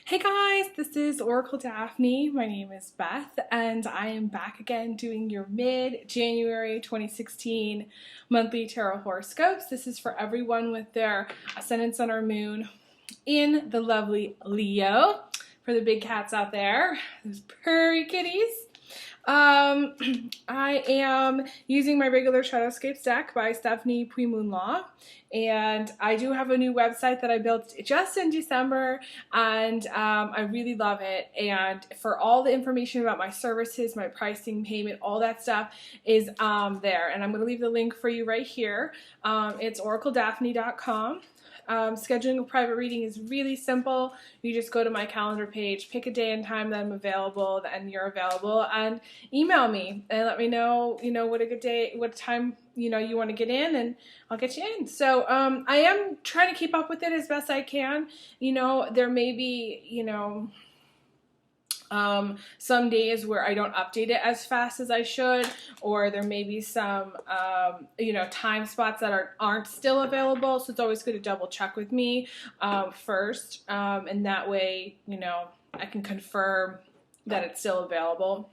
Hey guys, this is Oracle Daphne. My name is Beth, and I am back again doing your mid-January 2016 monthly tarot horoscopes. This is for everyone with their ascendant, sun, or moon in the lovely Leo. For the big cats out there, those purry kitties. I am using my regular Shadowscapes deck by Stephanie Puy-Moon-Law, and I do have a new website that I built just in December, and I really love it. And for all the information about my services, my pricing, payment, all that stuff is there, and I'm going to leave the link for you right here. It's oracledaphne.com. Scheduling a private reading is really simple. You just go to my calendar page, pick a day and time that I'm available and you're available, and email me and let me know, what a good day, what time, you want to get in, and I'll get you in. So I am trying to keep up with it as best I can. There may be, some days where I don't update it as fast as I should, or there may be some, time spots that aren't still available. So it's always good to double check with me first, and that way, I can confirm that it's still available.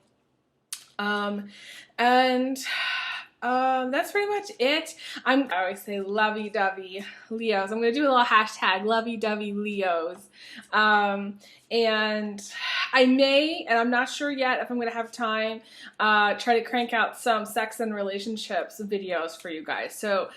That's pretty much it. I always say lovey-dovey Leos. I'm going to do a little hashtag lovey-dovey Leos. And I may, and I'm not sure yet if I'm going to have time, try to crank out some sex and relationships videos for you guys. So,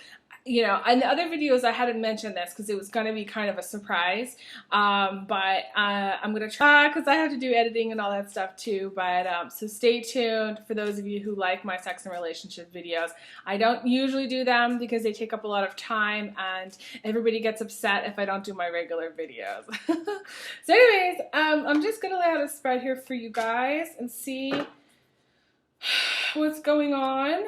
in the other videos I hadn't mentioned this because it was going to be kind of a surprise, but I'm going to try because I have to do editing and all that stuff too. But so stay tuned for those of you who like my sex and relationship videos. I don't usually do them because they take up a lot of time and everybody gets upset if I don't do my regular videos. So anyways, I'm just going to lay out a spread here for you guys and see what's going on.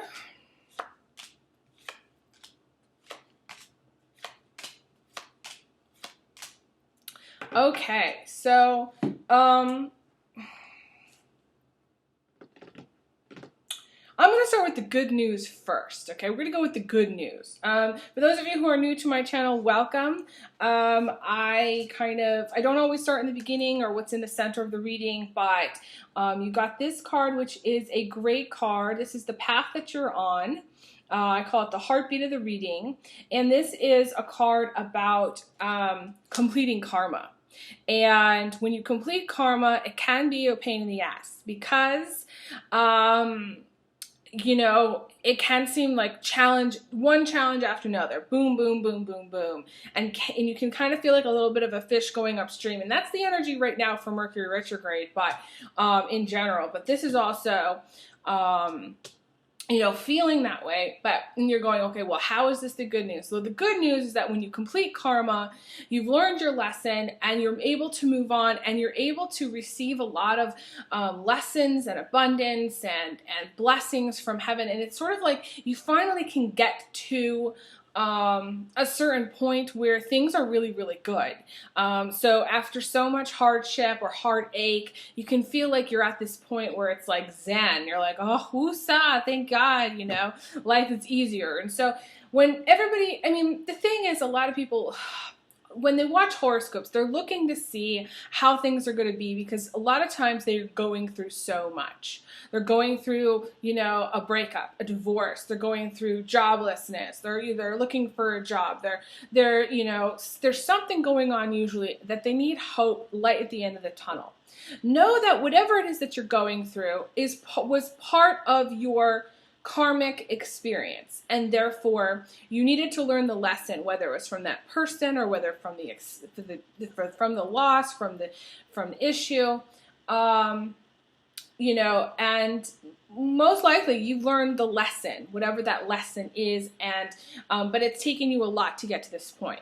Okay, so I'm going to start with the good news first. Okay, we're going to go with the good news. For those of you who are new to my channel, welcome. I don't always start in the beginning or what's in the center of the reading, but you got this card, which is a great card. This is the path that you're on. I call it the heartbeat of the reading, and this is a card about completing karma. And when you complete karma, it can be a pain in the ass because, it can seem like one challenge after another. Boom, boom, boom, boom, boom. And you can kind of feel like a little bit of a fish going upstream. And that's the energy right now for Mercury retrograde, but in general. But this is also... feeling that way, but you're going, okay, well, how is this the good news? So the good news is that when you complete karma, you've learned your lesson and you're able to move on and you're able to receive a lot of lessons and abundance and blessings from heaven. And it's sort of like you finally can get to a certain point where things are really, really good. So after so much hardship or heartache, you can feel like you're at this point where it's like Zen. You're like, oh, woosah, thank God, life is easier. And so when everybody, the thing is, a lot of people, when they watch horoscopes, they're looking to see how things are going to be because a lot of times they're going through so much. They're going through, a breakup, a divorce. They're going through joblessness. They're either looking for a job. There's something going on usually that they need hope, light at the end of the tunnel. Know that whatever it is that you're going through was part of your karmic experience, and therefore you needed to learn the lesson, whether it was from that person or whether from the loss, from the issue, and most likely you've learned the lesson, whatever that lesson is, and but it's taken you a lot to get to this point.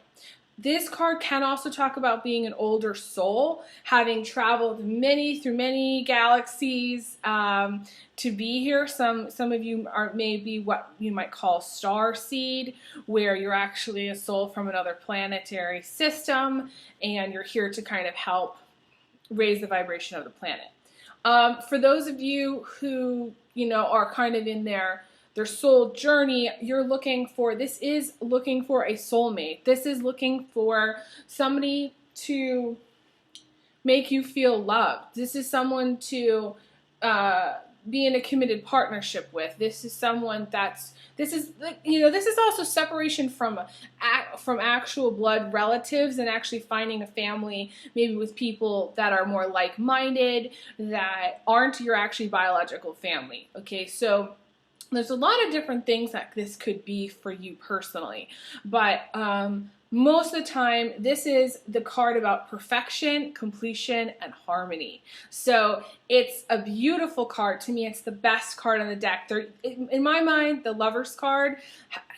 This card can also talk about being an older soul, having traveled through many galaxies to be here. Some of you are maybe what you might call star seed, where you're actually a soul from another planetary system, and you're here to kind of help raise the vibration of the planet. For those of you who are kind of in their soul journey, this is looking for a soulmate. This is looking for somebody to make you feel loved. This is someone to be in a committed partnership with. This is someone this is also separation from actual blood relatives, and actually finding a family maybe with people that are more like-minded, that aren't your actually biological family. Okay, so there's a lot of different things that this could be for you personally, but most of the time, this is the card about perfection, completion, and harmony. So it's a beautiful card. To me, it's the best card on the deck. In my mind, the Lover's card,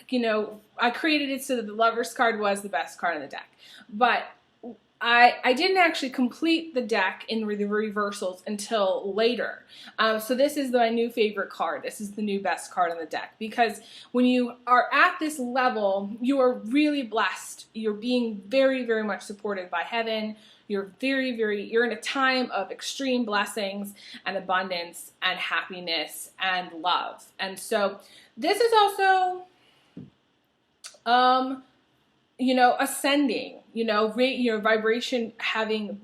I created it so that the Lover's card was the best card on the deck. But I didn't actually complete the deck in the reversals until later. So this is my new favorite card. This is the new best card on the deck, because when you are at this level, you are really blessed. You're being very, very much supported by heaven. You're you're in a time of extreme blessings and abundance and happiness and love. And so this is also, ascending, your vibration having,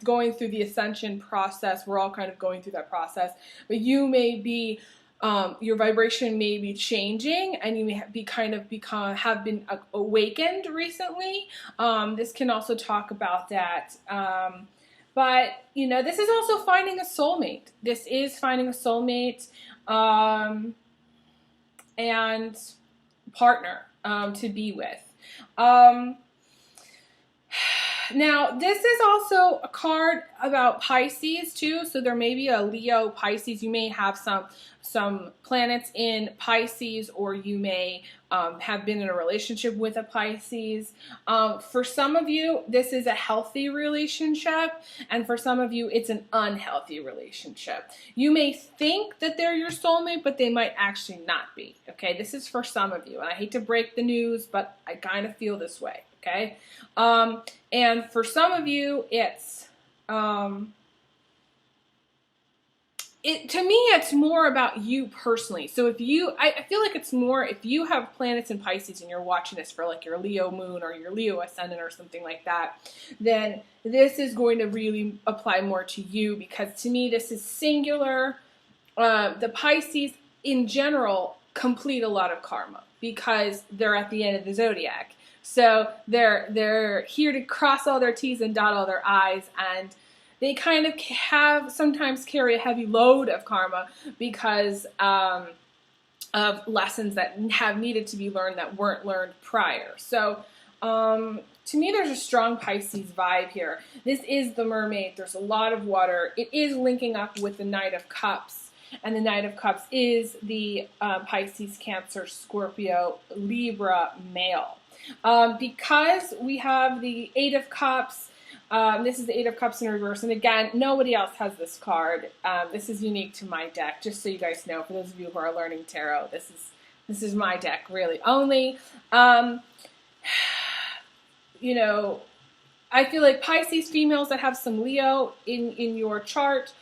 going through the ascension process. We're all kind of going through that process, but you may be, your vibration may be changing, and you may have been awakened recently. This can also talk about that. But, this is also finding a soulmate. This is finding a soulmate, and partner to be with. Now, this is also a card about Pisces too. So there may be a Leo Pisces. You may have some planets in Pisces, or you may have been in a relationship with a Pisces. For some of you, this is a healthy relationship, and for some of you, it's an unhealthy relationship. You may think that they're your soulmate, but they might actually not be. Okay, this is for some of you, and I hate to break the news, but I kind of feel this way. Okay, and for some of you, it's to me, it's more about you personally. So I feel like it's more, if you have planets in Pisces and you're watching this for like your Leo moon or your Leo ascendant or something like that, then this is going to really apply more to you, because to me, this is singular. The Pisces in general complete a lot of karma because they're at the end of the zodiac. So they're here to cross all their T's and dot all their I's, and they kind of sometimes carry a heavy load of karma because of lessons that have needed to be learned that weren't learned prior. So to me, there's a strong Pisces vibe here. This is the Mermaid. There's a lot of water. It is linking up with the Knight of Cups, and the Knight of Cups is the Pisces, Cancer, Scorpio, Libra male. Because we have the Eight of Cups, this is the Eight of Cups in reverse, and again, nobody else has this card. This is unique to my deck, just so you guys know. For those of you who are learning tarot, this is my deck, really only. I feel like Pisces females that have some Leo in your chart,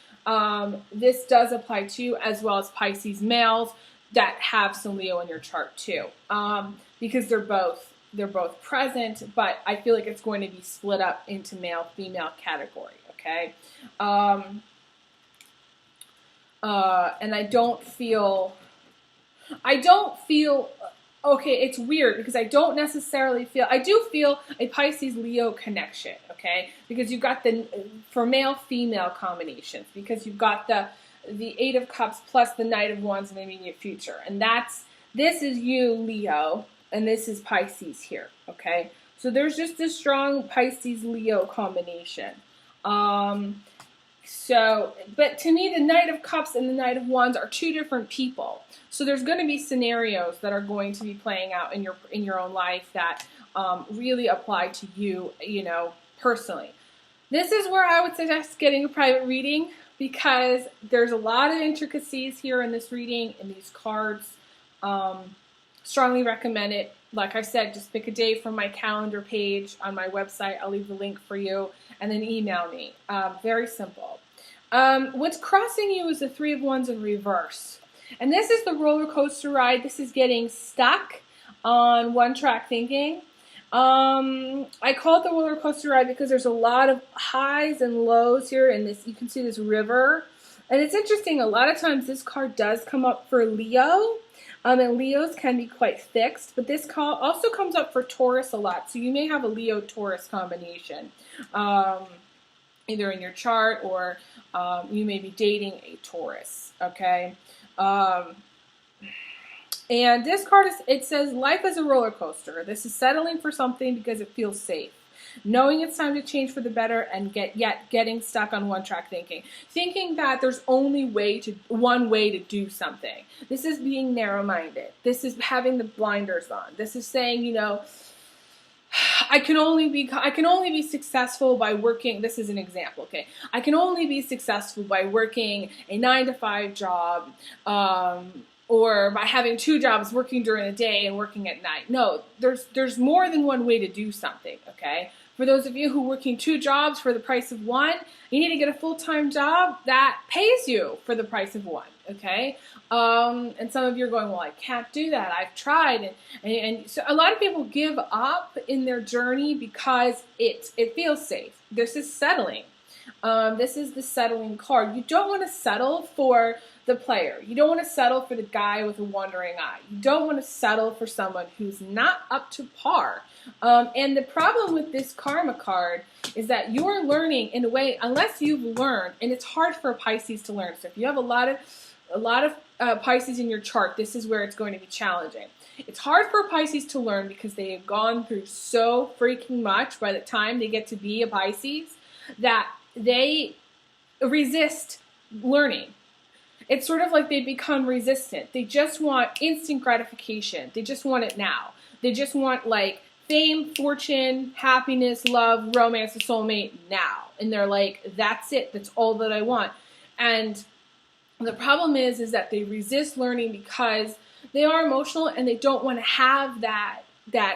this does apply to, as well as Pisces males that have some Leo in your chart too, because they're both present, but I feel like it's going to be split up into male-female category, okay? And I don't feel, okay, it's weird because I don't necessarily feel, I do feel a Pisces-Leo connection, okay? Because you've got for male-female combinations, because you've got the Eight of Cups plus the Knight of Wands in the immediate future, and this is you, Leo, and this is Pisces here, okay? So there's just this strong Pisces-Leo combination. But to me, the Knight of Cups and the Knight of Wands are two different people. So there's going to be scenarios that are going to be playing out in your own life that really apply to you, personally. This is where I would suggest getting a private reading, because there's a lot of intricacies here in this reading, in these cards. Strongly recommend it. Like I said, just pick a day from my calendar page on my website. I'll leave the link for you, and then email me. Very simple. What's crossing you is the Three of Wands in reverse. And this is the roller coaster ride. This is getting stuck on one track thinking. I call it the roller coaster ride because there's a lot of highs and lows here, and this, you can see this river. And it's interesting, a lot of times this card does come up for Leo, and Leos can be quite fixed, but this call also comes up for Taurus a lot, so you may have a Leo-Taurus combination, either in your chart, or you may be dating a Taurus, okay? And this card, it says, life is a roller coaster. This is settling for something because it feels safe. Knowing it's time to change for the better, and yet getting stuck on one track thinking. Thinking that there's only one way to do something. This is being narrow-minded. This is having the blinders on. This is saying, you know, I can only be successful by working. This is an example, okay? I can only be successful by working a 9-to-5 job, or by having 2 jobs, working during the day and working at night. No, there's more than one way to do something, okay? For those of you who are working 2 jobs for the price of 1, you need to get a full-time job that pays you for the price of 1, okay? And some of you are going, well, I can't do that. I've tried. And so a lot of people give up in their journey because it feels safe. This is settling. This is the settling card. You don't want to settle for the player. You don't want to settle for the guy with a wandering eye. You don't want to settle for someone who's not up to par. And the problem with this karma card is that you're learning in a way, unless you've learned, and it's hard for a Pisces to learn. So if you have a lot of Pisces in your chart, this is where it's going to be challenging. It's hard for a Pisces to learn because they have gone through so freaking much by the time they get to be a Pisces that they resist learning. It's sort of like they become resistant. They just want instant gratification. They just want it now. They just want, like, fame, fortune, happiness, love, romance, a soulmate now. And they're like, that's it. That's all that I want. And the problem is that they resist learning because they are emotional and they don't want to have that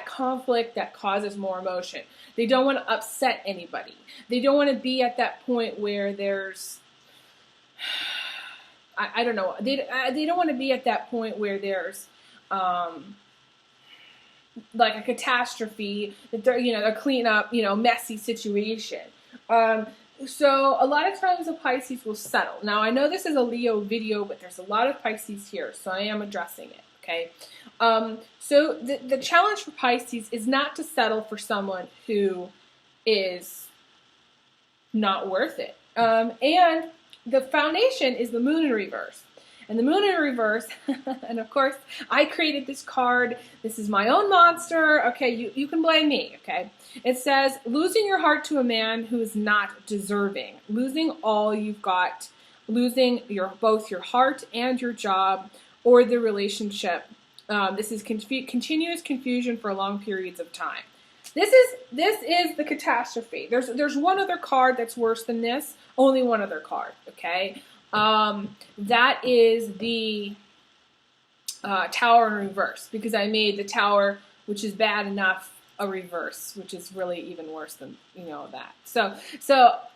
conflict that causes more emotion. They don't want to upset anybody. They don't want to be at that point where there's, I don't know. They don't want to be at that point where there's like a catastrophe, that they're, you know, a clean up, you know, messy situation. So a lot of times the Pisces will settle. Now I know this is a Leo video, but there's a lot of Pisces here, so I am addressing it. Okay. So the challenge for Pisces is not to settle for someone who is not worth it. And the foundation is the moon in reverse. And the moon in reverse, and of course, I created this card. This is my own monster. Okay, you can blame me, okay? It says, losing your heart to a man who is not deserving. Losing all you've got. Losing both your heart and your job or the relationship. This is continuous confusion for long periods of time. This is the catastrophe. There's one other card that's worse than this. Only one other card, okay? That is the Tower in reverse, because I made the Tower, which is bad enough, a reverse, which is really even worse than, you know, that. So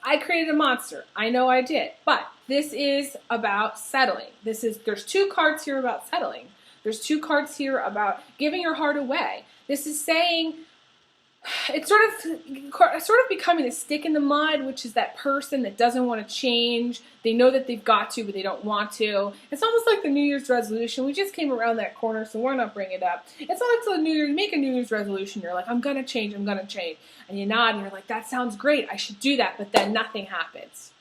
I created a monster. I know I did. But this is about settling. There's 2 cards here about settling. There's 2 cards here about giving your heart away. This is saying, it's sort of becoming a stick in the mud, which is that person that doesn't want to change. They know that they've got to, but they don't want to. It's almost like the New Year's resolution. We just came around that corner, so we're not bringing it up. It's not like the New Year. You make a New Year's resolution. You're like, I'm going to change. I'm going to change. And you nod, and you're like, that sounds great. I should do that. But then nothing happens.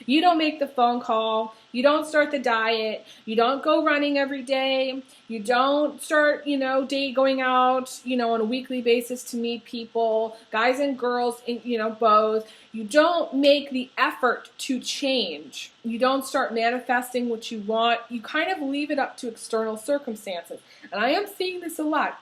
You don't make the phone call. You don't start the diet. You don't go running every day. You don't start, going out, on a weekly basis to meet people, guys and girls, both. You don't make the effort to change. You don't start manifesting what you want. You kind of leave it up to external circumstances. And I am seeing this a lot.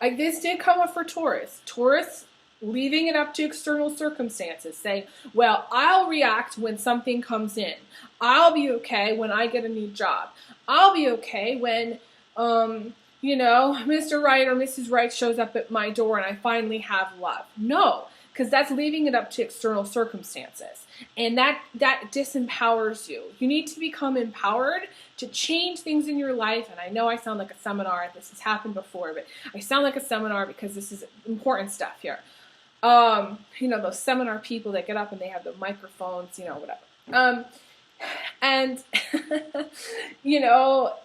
Like, this did come up for Taurus. Taurus, leaving it up to external circumstances, saying, well, I'll react when something comes in. I'll be okay when I get a new job. I'll be okay when, Mr. Right or Mrs. Right shows up at my door and I finally have love. No, because that's leaving it up to external circumstances. And that disempowers you. You need to become empowered to change things in your life. And I know I sound like a seminar. This has happened before, but I sound like a seminar because this is important stuff here. You know, those seminar people that get up and they have the microphones, you know, whatever. And, you know,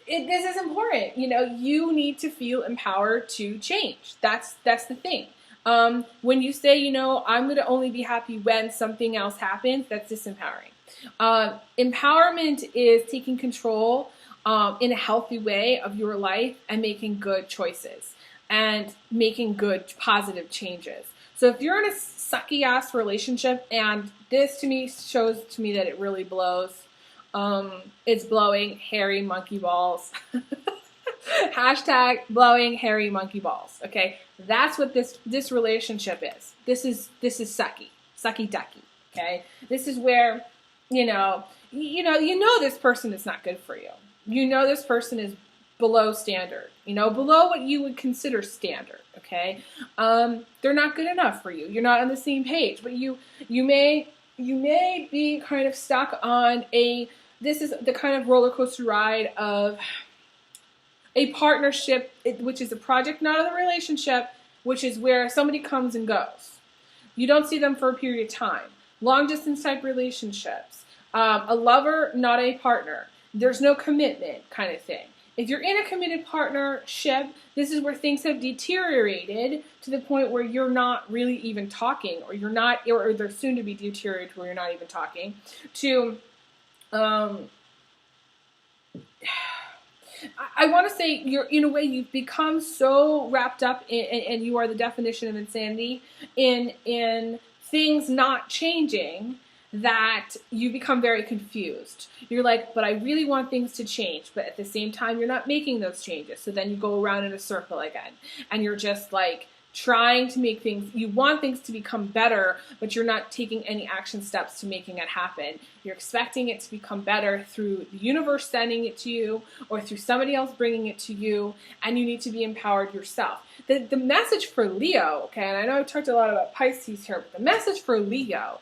this is important. You know, you need to feel empowered to change. That's the thing. When you say, you know, I'm going to only be happy when something else happens, that's disempowering. Empowerment is taking control in a healthy way of your life and making good choices and making good positive changes. So if you're in a sucky ass relationship, and this to me shows to me that it really blows, it's blowing hairy monkey balls. Hashtag blowing hairy monkey balls. Okay, that's what this relationship is. This is sucky ducky. Okay, this is where you know this person is not good for you. You know this person is below standard. You know, below what you would consider standard. Okay, they're not good enough for you. You're not on the same page, but you may be kind of stuck on this is the kind of roller coaster ride of a partnership, which is a project, not a relationship, which is where somebody comes and goes. You don't see them for a period of time. Long distance type relationships. A lover, not a partner. There's no commitment kind of thing. If you're in a committed partnership, this is where things have deteriorated to the point where you're not really even talking, or they're soon to be deteriorated where you're not even talking, to, I want to say you're, in a way, you've become so wrapped up and you are the definition of insanity in things not changing that you become very confused. You're like, but I really want things to change, but at the same time, you're not making those changes. So then you go around in a circle again, and you're just like trying to make things, you want things to become better, but you're not taking any action steps to making it happen. You're expecting it to become better through the universe sending it to you, or through somebody else bringing it to you, and you need to be empowered yourself. The message for Leo, okay, and I know I've talked a lot about Pisces here, but the message for Leo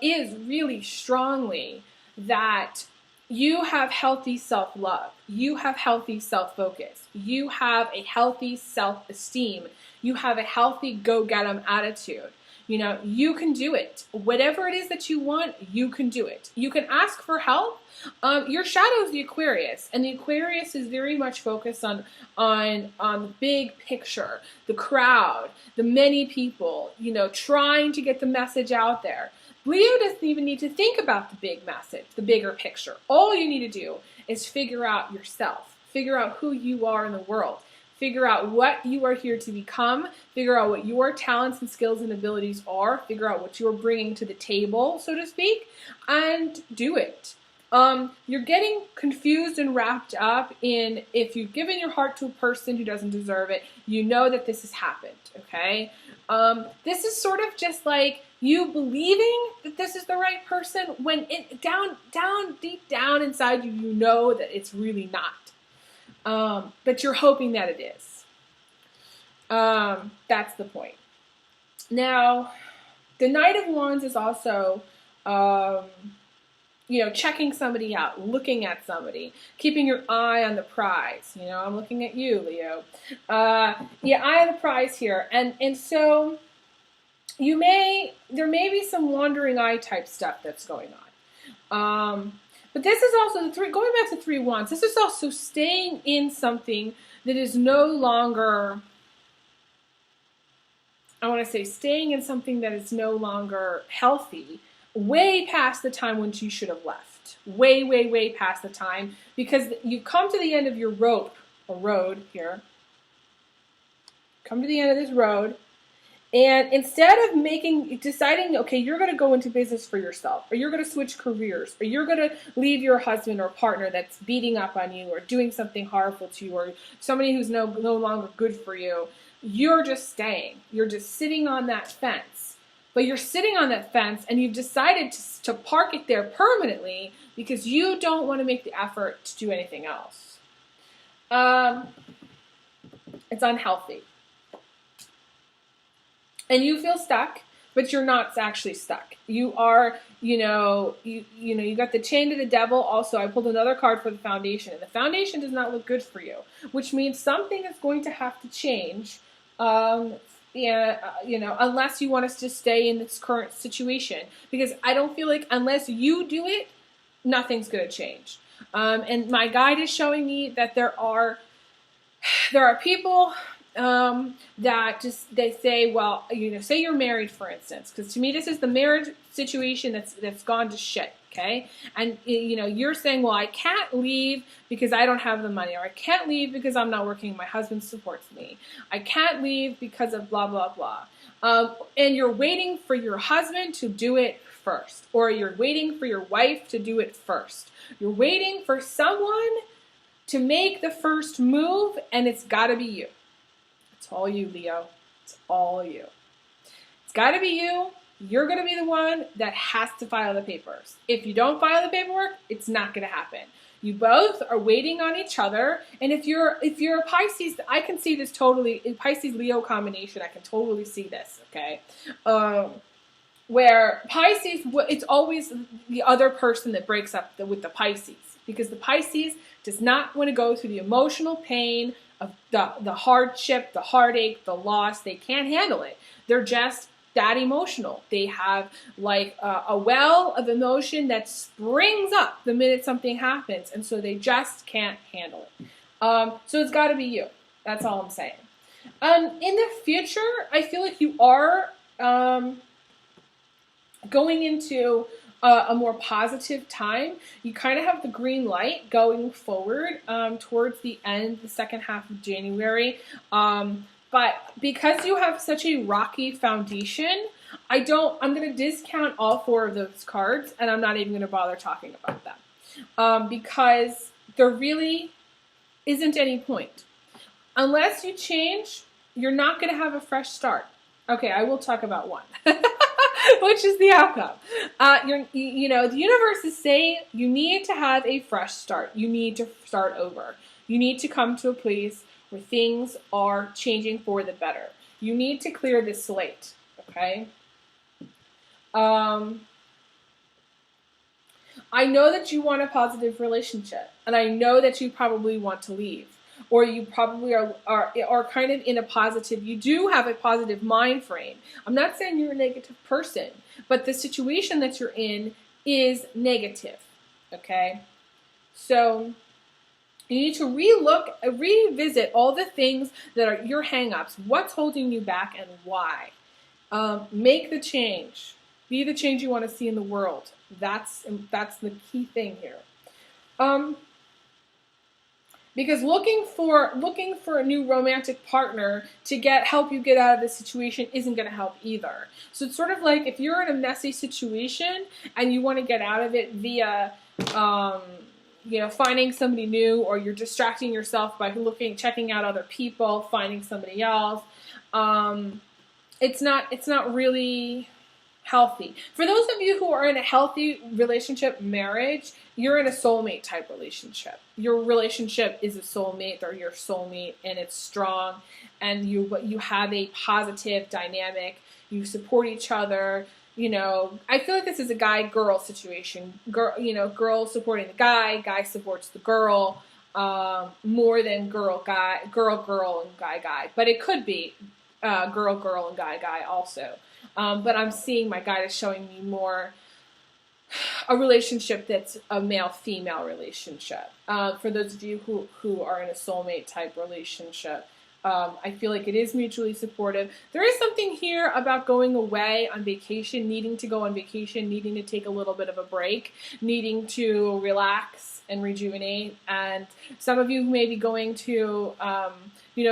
is really strongly that you have healthy self-love, you have healthy self-focus, you have a healthy self-esteem, you have a healthy go-get-em attitude. You know, you can do it. Whatever it is that you want, you can do it. You can ask for help. Your shadow is the Aquarius, and the Aquarius is very much focused on the big picture, the crowd, the many people, you know, trying to get the message out there. Leo doesn't even need to think about the big message, the bigger picture. All you need to do is figure out yourself, figure out who you are in the world. Figure out what you are here to become. Figure out what your talents and skills and abilities are. Figure out what you're bringing to the table, so to speak, and do it. You're getting confused and wrapped up in, if you've given your heart to a person who doesn't deserve it, you know that this has happened, okay? This is sort of just like you believing that this is the right person when deep down inside you, you know that it's really not. But you're hoping that it is. That's the point. Now, the Knight of Wands is also, checking somebody out, looking at somebody, keeping your eye on the prize. You know, I'm looking at you, Leo. Eye on the prize here. And so there may be some wandering eye type stuff that's going on. But this is also, going back to 3 Wands, this is also staying in something that is no longer, staying in something that is no longer healthy, way past the time when you should have left. Way, way, way past the time, because you come to the end of your road here. Come to the end of this road. And instead of deciding, okay, you're going to go into business for yourself, or you're going to switch careers, or you're going to leave your husband or partner that's beating up on you or doing something harmful to you, or somebody who's no longer good for you, you're just staying. You're just sitting on that fence. But you're sitting on that fence and you've decided to park it there permanently because you don't want to make the effort to do anything else. It's unhealthy. and you feel stuck, but you're not actually stuck. You are, you got the chain to the devil. Also, I pulled another card for the foundation, and the foundation does not look good for you, which means something is going to have to change. Yeah, unless you want us to stay in this current situation, because I don't feel like unless you do it, nothing's going to change. And my guide is showing me that there are people that just they say, well, say you're married, for instance, because to me this is the marriage situation that's gone to shit. Okay, and you're saying, well, I can't leave because I don't have the money, or I can't leave because I'm not working, my husband supports me, I can't leave because of blah blah blah, and you're waiting for your husband to do it first, or you're waiting for your wife to do it first. You're waiting for someone to make the first move, and it's got to be you. It's all you, Leo. It's all you. It's got to be you. You're going to be the one that has to file the papers. If you don't file the paperwork, it's not going to happen. You both are waiting on each other, and if you're a Pisces, I can see this totally in Pisces-Leo combination. I can totally see this. Okay. Where Pisces, it's always the other person that breaks up with the Pisces, because the Pisces does not want to go through the emotional pain of the hardship, the heartache, the loss. They can't handle it. They're just that emotional. They have like a well of emotion that springs up the minute something happens, and so they just can't handle it. So it's got to be you. That's all I'm saying. In the future, I feel like you are going into a more positive time. You kind of have the green light going forward towards the end, the second half of January. But because you have such a rocky foundation, I'm going to discount all 4 of those cards, and I'm not even going to bother talking about them. Because there really isn't any point. Unless you change, you're not going to have a fresh start. Okay, I will talk about one. Which is the outcome. The universe is saying you need to have a fresh start. You need to start over. You need to come to a place where things are changing for the better. You need to clear the slate, okay? I know that you want a positive relationship, and I know that you probably want to leave. Or you probably are kind of in a positive, you do have a positive mind frame. I'm not saying you're a negative person, but the situation that you're in is negative, okay? So you need to revisit all the things that are your hang-ups. What's holding you back and why? Make the change. Be the change you want to see in the world. That's the key thing here. Because looking for a new romantic partner to help you get out of this situation isn't going to help either. So it's sort of like if you're in a messy situation and you want to get out of it via, finding somebody new, or you're distracting yourself by checking out other people, finding somebody else. It's not really healthy. For those of you who are in a healthy relationship, marriage, you're in a soulmate type relationship. Your relationship is a soulmate, or your soulmate, and it's strong, and you have a positive dynamic. You support each other. I feel like this is a guy-girl situation. Girl supporting the guy supports the girl, more than girl, and guy. But it could be girl, and guy also. But I'm seeing, my guide is showing me more a relationship that's a male-female relationship. For those of you who are in a soulmate type relationship, I feel like it is mutually supportive. There is something here about going away on vacation, needing to go on vacation, needing to take a little bit of a break, needing to relax and rejuvenate. And some of you who may be going to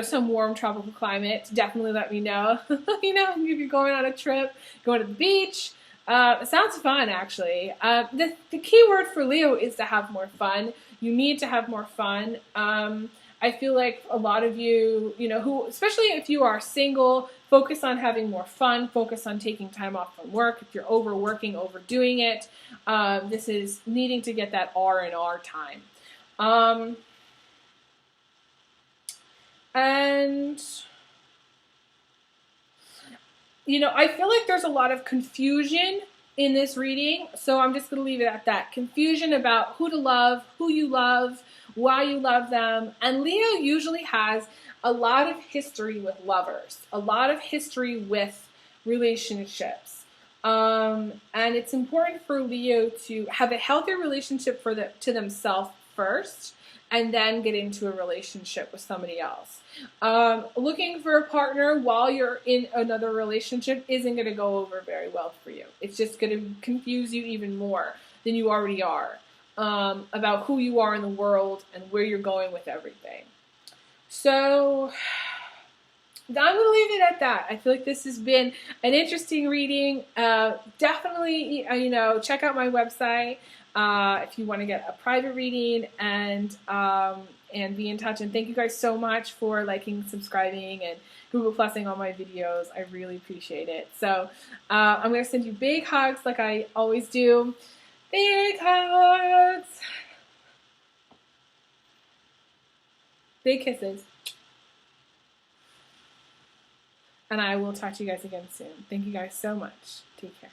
some warm tropical climate, definitely let me know. If you're going on a trip, going to the beach. It sounds fun, actually. The key word for Leo is to have more fun. You need to have more fun. I feel like a lot of you, who, especially if you are single, focus on having more fun, focus on taking time off from work. If you're overworking, overdoing it, this is needing to get that R&R time. And you know, I feel like there's a lot of confusion in this reading, so I'm just going to leave it at that. Confusion about who to love, who you love, why you love them. And Leo usually has a lot of history with lovers, a lot of history with relationships. And it's important for Leo to have a healthy relationship to themselves first, and then get into a relationship with somebody else. Looking for a partner while you're in another relationship isn't going to go over very well for you. It's just going to confuse you even more than you already are, about who you are in the world and where you're going with everything. So I'm going to leave it at that. I feel like this has been an interesting reading. Definitely, you know, check out my website if you want to get a private reading, and be in touch. And thank you guys so much for liking, subscribing, and Google Plusing all my videos. I really appreciate it. So I'm going to send you big hugs like I always do. Big hugs. Big kisses. And I will talk to you guys again soon. Thank you guys so much. Take care.